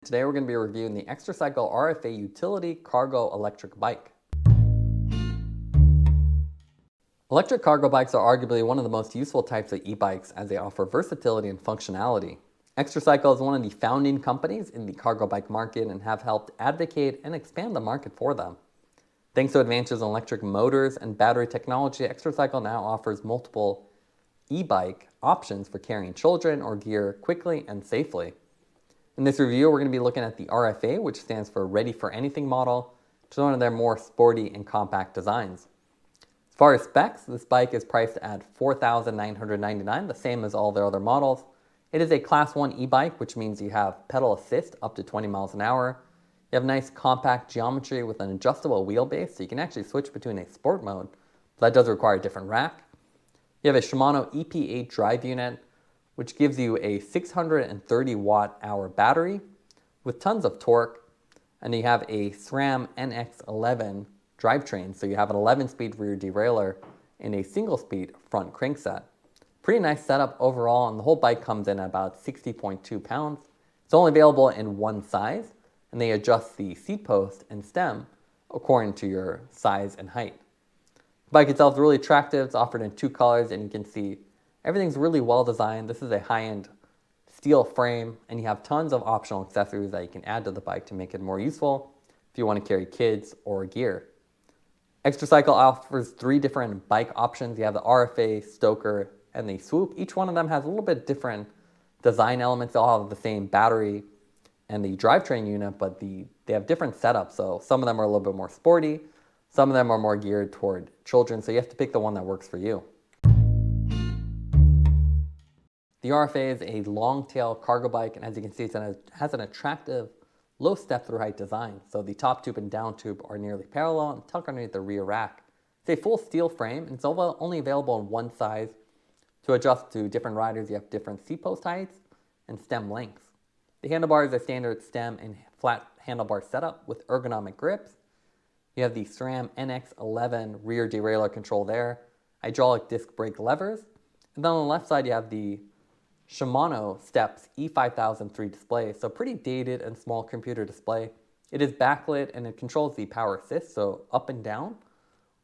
Today we're going to be reviewing the Xtracycle RFA Utility Cargo Electric Bike. Electric cargo bikes are arguably one of the most useful types of e-bikes as they offer versatility and functionality. Xtracycle is one of the founding companies in the cargo bike market and have helped advocate and expand the market for them. Thanks to advances in electric motors and battery technology, Xtracycle now offers multiple e-bike options for carrying children or gear quickly and safely. In this review, we're going to be looking at the RFA, which stands for Ready for Anything model, which is one of their more sporty and compact designs. As far as specs, this bike is priced at $4,999, the same as all their other models. It is a Class 1 e-bike, which means you have pedal assist up to 20 miles an hour. You have nice compact geometry with an adjustable wheelbase, so you can actually switch between a sport mode. That does require a different rack. You have a Shimano EP8 drive unit, which gives you a 630 watt-hour battery with tons of torque. And you have a SRAM NX11 drivetrain, so you have an 11-speed rear derailleur and a single-speed front crankset. Pretty nice setup overall, and the whole bike comes in at about 60.2 pounds. It's only available in one size, and they adjust the seat post and stem according to your size and height. The bike itself is really attractive. It's offered in two colors, and you can see everything's really well designed. This is a high-end steel frame, and you have tons of optional accessories that you can add to the bike to make it more useful if you want to carry kids or gear. Xtracycle offers three different bike options. You have the RFA, Stoker, and the Swoop. Each one of them has a little bit different design elements. They all have the same battery and the drivetrain unit, but they have different setups. So some of them are a little bit more sporty. Some of them are more geared toward children, so you have to pick the one that works for you. The RFA is a long-tail cargo bike, and as you can see, it has an attractive low step-through height design. So the top tube and down tube are nearly parallel and tuck underneath the rear rack. It's a full steel frame, and it's only available in one size. To adjust to different riders, you have different seat post heights and stem lengths. The handlebars are standard stem and flat handlebar setup with ergonomic grips. You have the SRAM NX11 rear derailleur control there, hydraulic disc brake levers, and then on the left side you have the Shimano Steps E5003 display, so pretty dated and small computer display. It is backlit and it controls the power assist, so up and down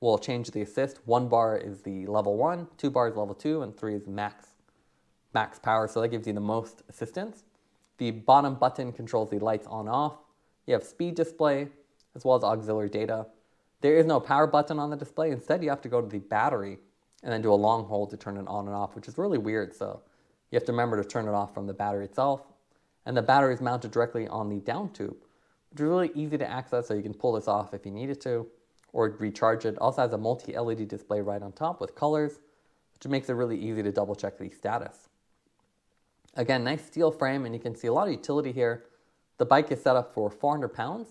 will change the assist. 1 bar is the level 1, 2 bars level 2, and 3 is max power, so that gives you the most assistance. The bottom button controls the lights on off. You have speed display as well as auxiliary data. There is no power button on the display. Instead, you have to go to the battery and then do a long hold to turn it on and off, which is really weird. So you have to remember to turn it off from the battery itself. And the battery is mounted directly on the down tube, which is really easy to access, so you can pull this off if you needed to or recharge it. Also has a multi-LED display right on top with colors, which makes it really easy to double check the status. Again, nice steel frame, and you can see a lot of utility here. The bike is set up for 400 pounds,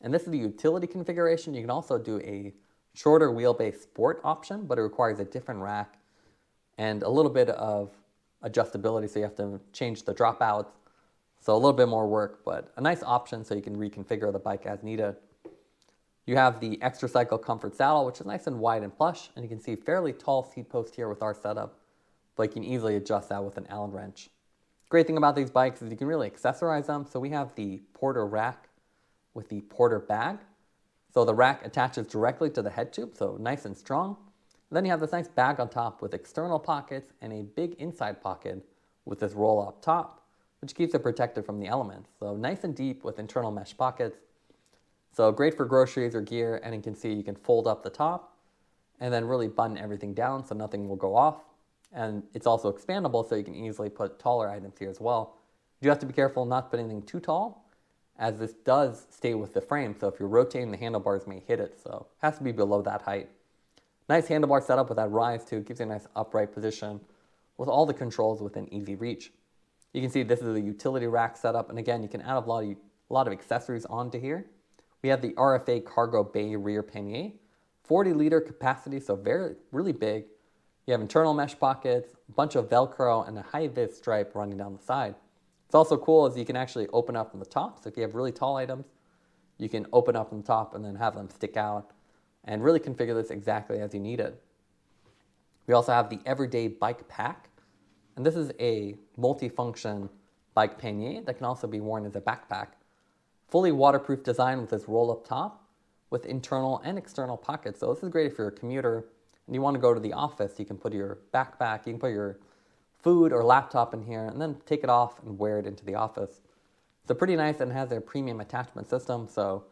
and this is the utility configuration. You can also do a shorter wheelbase sport option, but it requires a different rack and a little bit of adjustability, so you have to change the dropouts. So a little bit more work, but a nice option so you can reconfigure the bike as needed. You have the Xtracycle Comfort Saddle, which is nice and wide and plush, and you can see fairly tall seat post here with our setup, but you can easily adjust that with an Allen wrench. Great thing about these bikes is you can really accessorize them. So we have the Porter rack with the Porter bag. So the rack attaches directly to the head tube, so nice and strong. And then you have this nice bag on top with external pockets and a big inside pocket with this roll up top, which keeps it protected from the elements. So nice and deep with internal mesh pockets. So great for groceries or gear, and you can see you can fold up the top and then really button everything down so nothing will go off. And it's also expandable, so you can easily put taller items here as well. You have to be careful not to put anything too tall, as this does stay with the frame, so if you're rotating, the handlebars may hit it, so it has to be below that height. Nice handlebar setup with that rise too, gives you a nice upright position with all the controls within easy reach. You can see this is a utility rack setup, and again, you can add a lot of accessories onto here. We have the RFA Cargo Bay rear pannier, 40-liter capacity, so really big. You have internal mesh pockets, a bunch of Velcro, and a high-vis stripe running down the side. It's also cool as you can actually open up from the top, so if you have really tall items, you can open up from the top and then have them stick out and really configure this exactly as you need it. We also have the Everyday Bike Pack, and this is a multi-function bike pannier that can also be worn as a backpack. Fully waterproof design with this roll-up top with internal and external pockets. So this is great if you're a commuter and you want to go to the office. You can put your backpack, you can put your food or laptop in here and then take it off and wear it into the office. So pretty nice, and it has a premium attachment system, so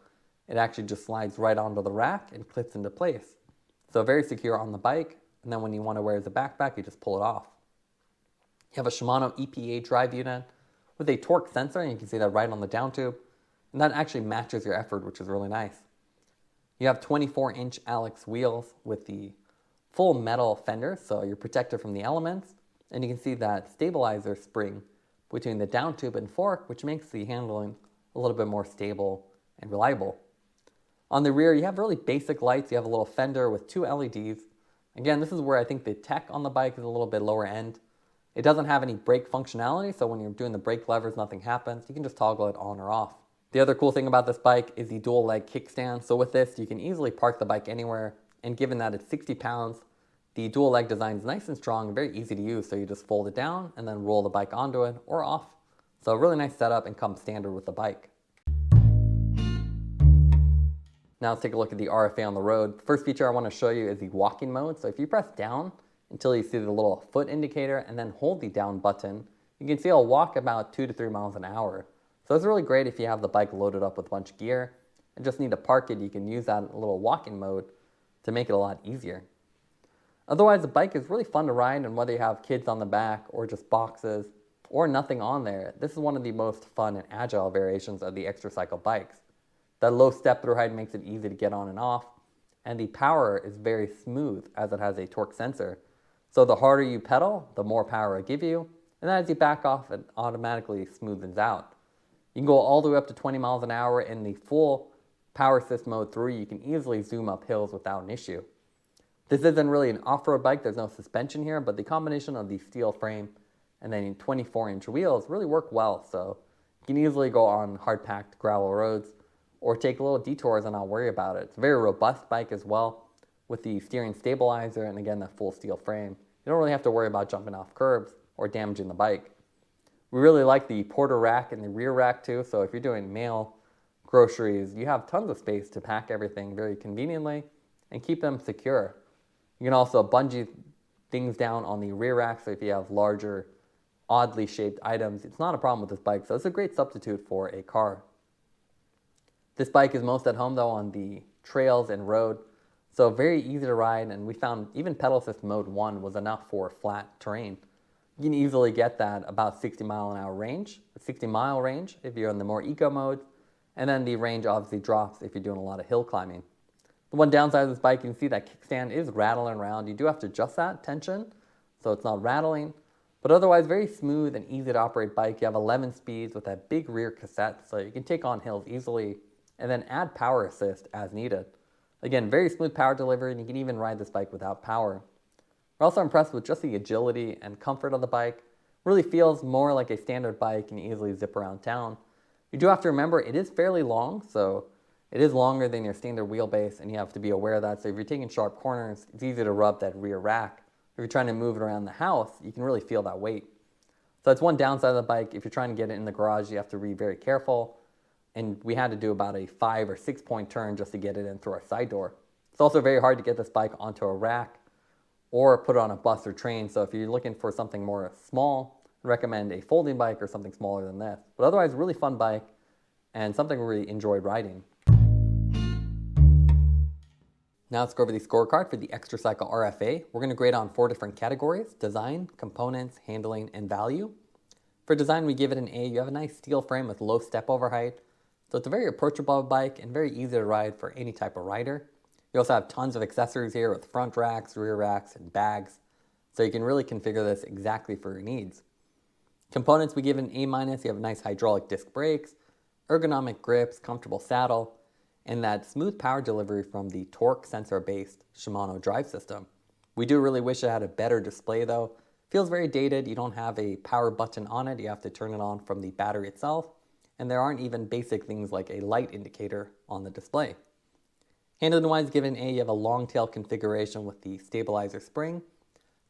it actually just slides right onto the rack and clips into place. So very secure on the bike, and then when you want to wear it as a backpack, you just pull it off. You have a Shimano EP8 drive unit with a torque sensor, and you can see that right on the downtube, and that actually matches your effort, which is really nice. You have 24-inch Alex wheels with the full metal fenders, so you're protected from the elements, and you can see that stabilizer spring between the downtube and fork, which makes the handling a little bit more stable and reliable. On the rear, you have really basic lights. You have a little fender with 2 LEDs. Again, this is where I think the tech on the bike is a little bit lower end. It doesn't have any brake functionality, so when you're doing the brake levers, nothing happens. You can just toggle it on or off. The other cool thing about this bike is the dual leg kickstand. So with this, you can easily park the bike anywhere, and given that it's 60 pounds, the dual leg design is nice and strong and very easy to use, so you just fold it down and then roll the bike onto it or off. So a really nice setup and comes standard with the bike. Now let's take a look at the RFA on the road. The first feature I want to show you is the walking mode. So if you press down until you see the little foot indicator and then hold the down button, you can see it'll walk about 2 to 3 miles an hour. So it's really great if you have the bike loaded up with a bunch of gear and just need to park it. You can use that little walking mode to make it a lot easier. Otherwise, the bike is really fun to ride, and whether you have kids on the back or just boxes or nothing on there, this is one of the most fun and agile variations of the Xtracycle bikes. That low step-through height makes it easy to get on and off, and the power is very smooth as it has a torque sensor. So the harder you pedal, the more power it gives you, and then as you back off, it automatically smoothens out. You can go all the way up to 20 miles an hour in the full power assist mode 3. You can easily zoom up hills without an issue. This isn't really an off-road bike, there's no suspension here, but the combination of the steel frame and then 24-inch wheels really work well, so you can easily go on hard-packed gravel roads or take little detours and not worry about it. It's a very robust bike as well with the steering stabilizer and again that full steel frame. You don't really have to worry about jumping off curbs or damaging the bike. We really like the porter rack and the rear rack too, so if you're doing mail, groceries, you have tons of space to pack everything very conveniently and keep them secure. You can also bungee things down on the rear rack, so if you have larger, oddly shaped items, it's not a problem with this bike, so it's a great substitute for a car. This bike is most at home though on the trails and road, so very easy to ride, and we found even pedal assist mode 1 was enough for flat terrain. You can easily get that about 60 mile an hour range, a 60 mile range if you're in the more eco modes, and then the range obviously drops if you're doing a lot of hill climbing. The one downside of this bike, you can see that kickstand is rattling around. You do have to adjust that tension, so it's not rattling, but otherwise very smooth and easy to operate bike. You have 11 speeds with that big rear cassette, so you can take on hills easily and then add power assist as needed. Again, very smooth power delivery, and you can even ride this bike without power. We're also impressed with just the agility and comfort of the bike. Really feels more like a standard bike and easily zip around town. You do have to remember it is fairly long, so it is longer than your standard wheelbase, and you have to be aware of that. So if you're taking sharp corners, it's easy to rub that rear rack. If you're trying to move it around the house, you can really feel that weight. So that's one downside of the bike. If you're trying to get it in the garage, you have to be very careful. And we had to do about a 5 or 6 point turn just to get it in through our side door. It's also very hard to get this bike onto a rack or put it on a bus or train. So if you're looking for something more small, I recommend a folding bike or something smaller than this. But otherwise, really fun bike and something we really enjoyed riding. Now let's go over the scorecard for the Xtracycle RFA. We're going to grade on 4 different categories: design, components, handling, and value. For design, we give it an A. You have a nice steel frame with low step over height. So it's a very approachable bike and very easy to ride for any type of rider. You also have tons of accessories here with front racks, rear racks, and bags. So you can really configure this exactly for your needs. Components, we give an A-. You have nice hydraulic disc brakes, ergonomic grips, comfortable saddle, and that smooth power delivery from the torque sensor-based Shimano drive system. We do really wish it had a better display though. Feels very dated. You don't have a power button on it. You have to turn it on from the battery itself. And there aren't even basic things like a light indicator on the display. Handling-wise, given A, you have a long tail configuration with the stabilizer spring.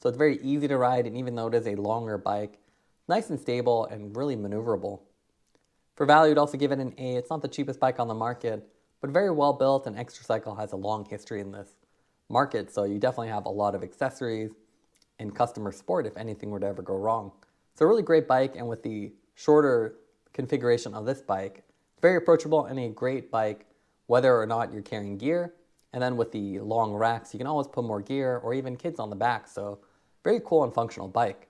So it's very easy to ride, and even though it is a longer bike, nice and stable and really maneuverable. For value, I'd also give it an A. It's not the cheapest bike on the market, but very well built, and Xtracycle has a long history in this market, so you definitely have a lot of accessories and customer support if anything were to ever go wrong. It's a really great bike, and with the shorter configuration of this bike, very approachable and a great bike whether or not you're carrying gear. And then with the long racks, you can always put more gear or even kids on the back, so very cool and functional bike.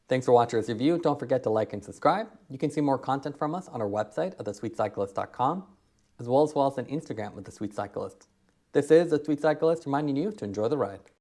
Thanks for watching this review. Don't forget to like and subscribe. You can see more content from us on our website at thesweetcyclist.com, as well as on Instagram with The Sweet Cyclist. This is The Sweet Cyclist reminding you to enjoy the ride.